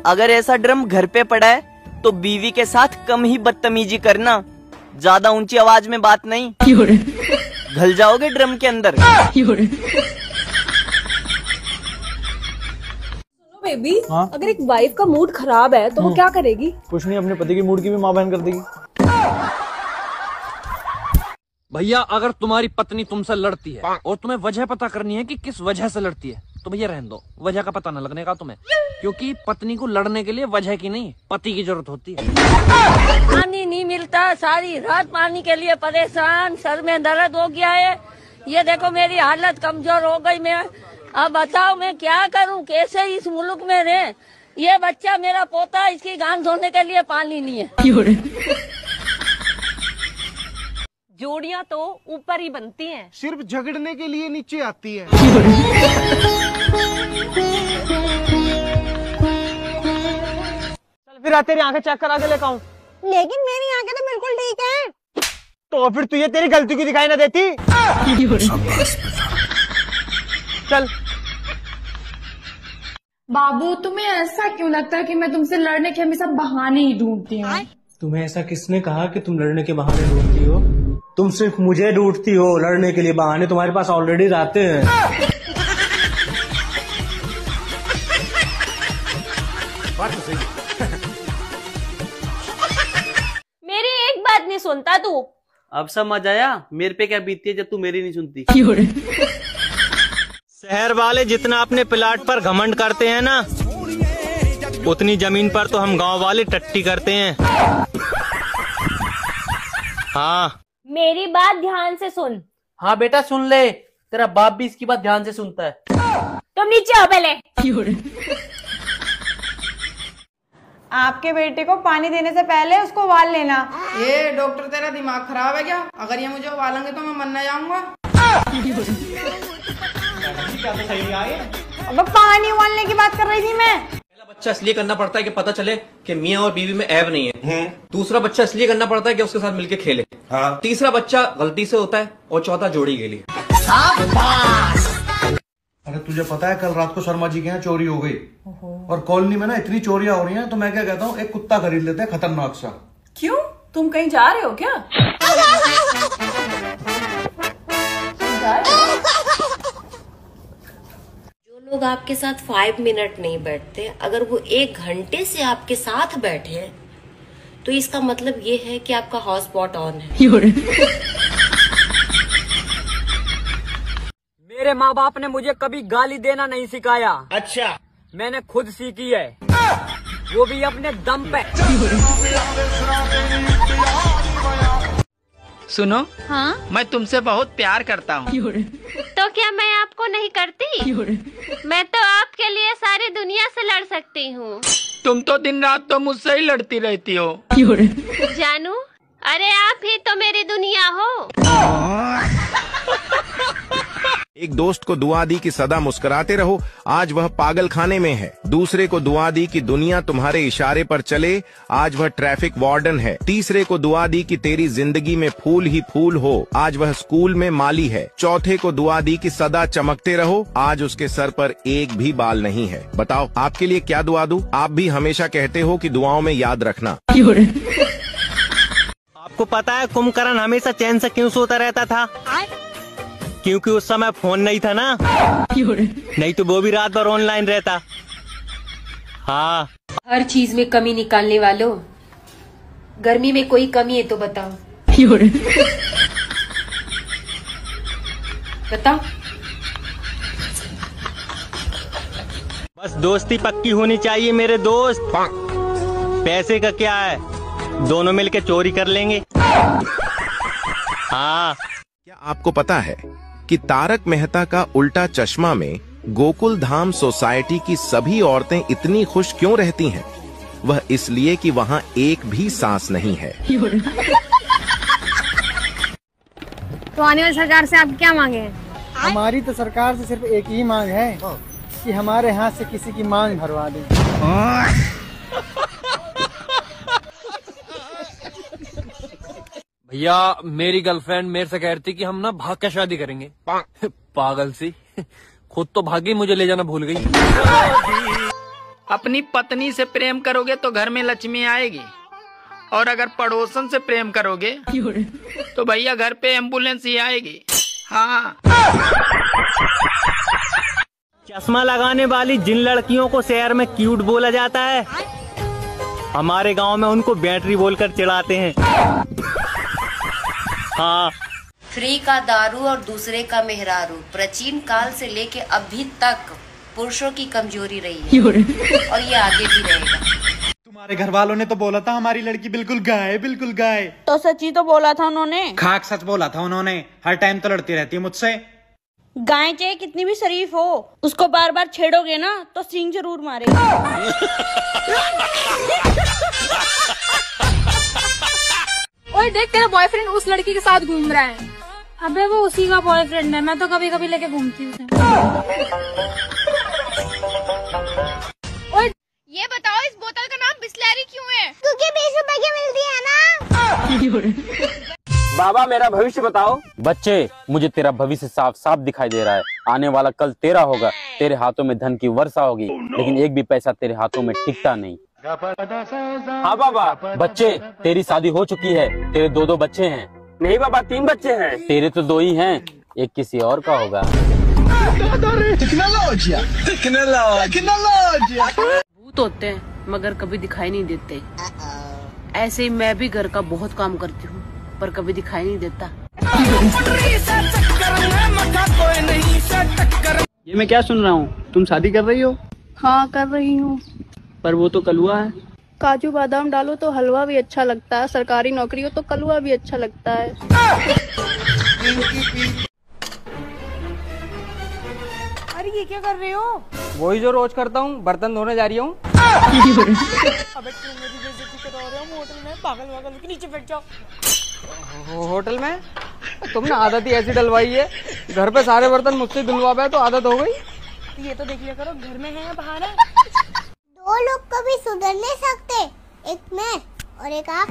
अगर ऐसा ड्रम घर पे पड़ा है तो बीवी के साथ कम ही बदतमीजी करना, ज्यादा ऊंची आवाज में बात नहीं, घल जाओगे ड्रम के अंदर। बेबी, अगर एक वाइफ का मूड खराब है तो वो क्या करेगी? कुछ नहीं, अपने पति के मूड की भी माँ बहन कर देगी। भैया अगर तुम्हारी पत्नी तुमसे लड़ती है और तुम्हें वजह पता करनी है कि किस वजह से लड़ती है, तो भैया रहने दो, वजह का पता न लगने का तुम्हें, क्योंकि पत्नी को लड़ने के लिए वजह की नहीं पति की जरूरत होती है। पानी नहीं मिलता, सारी रात पानी के लिए परेशान, सर में दर्द हो गया है, ये देखो मेरी हालत कमजोर हो गई। मैं अब बताओ मैं क्या करूं, कैसे इस मुल्क में रहे। ये बच्चा मेरा पोता, इसकी गान धोने के लिए पानी नहीं है। जोड़ियां तो ऊपर ही बनती हैं, सिर्फ झगड़ने के लिए नीचे आती है। चल फिर तेरी आंखें चेक करा के लेकर आऊं। लेकिन मेरी आंखें तो बिल्कुल ठीक हैं। तो फिर तुझे तेरी गलती क्यों दिखाई ना देती? चल। बाबू, तुम्हें ऐसा क्यों लगता है कि मैं तुमसे लड़ने के हमेशा बहाने ही ढूंढती हूँ? तुम्हें ऐसा किसने कहा कि तुम लड़ने के बहाने ढूंढती हो? तुम सिर्फ मुझे ढूंढती हो, लड़ने के लिए बहाने तुम्हारे पास ऑलरेडी रहते हैं। मेरी एक बात नहीं सुनता तू। अब समझ आया मेरे पे क्या बीतती है जब तू मेरी नहीं सुनती। शहर वाले जितना अपने प्लाट पर घमंड करते हैं ना, उतनी जमीन पर तो हम गांव वाले टट्टी करते हैं। हाँ, मेरी बात ध्यान से सुन। हाँ बेटा सुन ले, तेरा बाप भी इसकी बात ध्यान से सुनता है। तुम नीचे आओ पहले। आपके बेटे को पानी देने से पहले उसको उबाल लेना। ये डॉक्टर तेरा दिमाग खराब है क्या? अगर ये मुझे उबालेंगे तो मैं मरना जाऊंगा। अब पानी उबालने की बात कर रही थी मैं। पहला बच्चा इसलिए करना पड़ता है कि पता चले कि मियाँ और बीवी में ऐब नहीं है। दूसरा बच्चा इसलिए करना पड़ता है कि उसके साथ मिलके खेले। तीसरा बच्चा गलती से होता है और चौथा जोड़ी के लिए। अरे तुझे पता है कल रात को शर्मा जी के यहाँ चोरी हो गई और कॉलोनी में ना इतनी चोरियां हो रही हैं, तो मैं क्या कहता हूँ एक कुत्ता खरीद लेते हैं खतरनाक सा। क्यों, तुम कहीं जा रहे हो क्या? जो लोग आपके साथ 5 मिनट नहीं बैठते, अगर वो 1 घंटे से आपके साथ बैठे हैं, तो इसका मतलब ये है कि आपका हॉटस्पॉट ऑन है। मेरे माँ बाप ने मुझे कभी गाली देना नहीं सिखाया। अच्छा, मैंने खुद सीखी है, वो भी अपने दम पे। सुनो, हाँ? मैं तुमसे बहुत प्यार करता हूँ। तो क्या मैं आपको नहीं करती? मैं तो आपके लिए सारी दुनिया से लड़ सकती हूँ। तुम तो दिन रात तो मुझसे ही लड़ती रहती हो। जानू, अरे आप ही तो मेरी दुनिया हो। एक दोस्त को दुआ दी कि सदा मुस्कुराते रहो, आज वह पागल खाने में है। दूसरे को दुआ दी कि दुनिया तुम्हारे इशारे पर चले, आज वह ट्रैफिक वार्डन है। तीसरे को दुआ दी कि तेरी जिंदगी में फूल ही फूल हो, आज वह स्कूल में माली है। चौथे को दुआ दी कि सदा चमकते रहो, आज उसके सर पर एक भी बाल नहीं है। बताओ आपके लिए क्या दुआ दूं? आप भी हमेशा कहते हो कि दुआओं में याद रखना। आपको पता है कुंभकर्ण हमेशा चैन से क्यों सोता रहता था? क्योंकि उस समय फोन नहीं था ना, नहीं तो वो भी रात भर ऑनलाइन रहता। हाँ, हर चीज में कमी निकालने वालों, गर्मी में कोई कमी है तो बताओ। बताओ। बस दोस्ती पक्की होनी चाहिए मेरे दोस्त। पैसे का क्या है, दोनों मिलके चोरी कर लेंगे। हाँ, क्या आपको पता है कि तारक मेहता का उल्टा चश्मा में गोकुल धाम सोसाइटी की सभी औरतें इतनी खुश क्यों रहती हैं? वह इसलिए कि वहाँ एक भी सांस नहीं है। तो आने वाली सरकार से आप क्या मांगे हैं? हमारी तो सरकार से सिर्फ एक ही मांग है कि हमारे हाथ से किसी की मांग भरवा दें। भैया मेरी गर्लफ्रेंड मेरे से कह रही थी कि हम ना भाग के शादी करेंगे। पागल सी, खुद तो भागी, मुझे ले जाना भूल गई। अपनी पत्नी से प्रेम करोगे तो घर में लक्ष्मी आएगी, और अगर पड़ोसन से प्रेम करोगे तो भैया घर पे एम्बुलेंस ही आएगी। हाँ। चश्मा लगाने वाली जिन लड़कियों को शहर में क्यूट बोला जाता है, हमारे गांव में उनको बैटरी बोलकर चिढ़ाते हैं। हाँ। फ्री का दारू और दूसरे का मेहरारू प्राचीन काल से लेके अभी तक पुरुषों की कमजोरी रही है और ये आगे भी रहेगा। तुम्हारे घर वालों ने तो बोला था हमारी लड़की बिल्कुल गाय, बिल्कुल गाय। तो सच्ची तो बोला था उन्होंने। खाक सच बोला था उन्होंने। हर टाइम तो लड़ती रहती है मुझसे। गाय चाहे कितनी भी शरीफ हो, उसको बार बार छेड़ोगे ना तो सींग जरूर मारेगा। ओए देख, तेरा बॉयफ्रेंड उस लड़की के साथ घूम रहा है। अबे वो उसी का बॉयफ्रेंड है, मैं तो कभी कभी लेके घूमती हूँ। ये बताओ इस बोतल का नाम बिस्लैरी क्यों है? क्योंकि 20 रुपए की मिलती है ना। बाबा मेरा भविष्य बताओ। बच्चे, मुझे तेरा भविष्य साफ साफ दिखाई दे रहा है। आने वाला कल तेरा होगा। तेरे हाथों में धन की वर्षा होगी, लेकिन एक भी पैसा तेरे हाथों में टिकता नहीं। हाँ बाबा। बच्चे, तेरी शादी हो चुकी है, तेरे 2 बच्चे हैं। नहीं बाबा, 3 बच्चे हैं। तेरे तो 2 ही हैं, एक किसी और का होगा। भूत होते हैं मगर कभी दिखाई नहीं देते। ऐसे ही मैं भी घर का बहुत काम करती हूँ पर कभी दिखाई नहीं देता। ये मैं क्या सुन रहा हूँ? तुम शादी कर रही हो? हाँ कर रही हूँ। पर वो तो कलुआ है। काजू बादाम डालो तो हलवा भी अच्छा लगता है, सरकारी नौकरी हो तो कलवा भी अच्छा लगता है। अरे ये क्या कर रहे हो? वही जो रोज करता हूँ, बर्तन धोने जा रही हूँ। अबे तुम मेरी बेइज्जती करा रहे हो होटल में, पागल के नीचे बैठ जाओ। होटल में? तुमने आदत ही ऐसी डलवाई है, घर पे सारे बर्तन मुझसे धुलवा पाए तो आदत हो गई। ये तो देख लिया करो, घर में है या बाहर है। 2 लोग कभी सुधर नहीं सकते, एक मैं और एक आप।